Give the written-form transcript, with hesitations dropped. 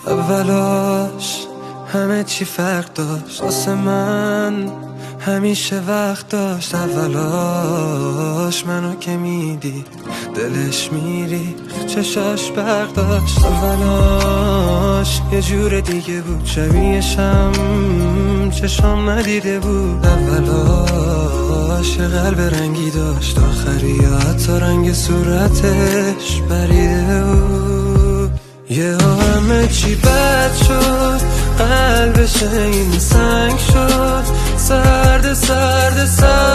اولاش همه چی فرق داشت، واسه من همیشه وقت داشت. اولاش منو که میدید دلش میریخ، چشاش برق داشت. اولاش یه جور دیگه بود، شبیهشم چشام ندیده بود. اولاش یه قلب رنگی داشت، آخری حتی رنگ صورتش بریده بود. یه همه چی بد شد، قلبش این سنگ شد، سرد سرد سرد.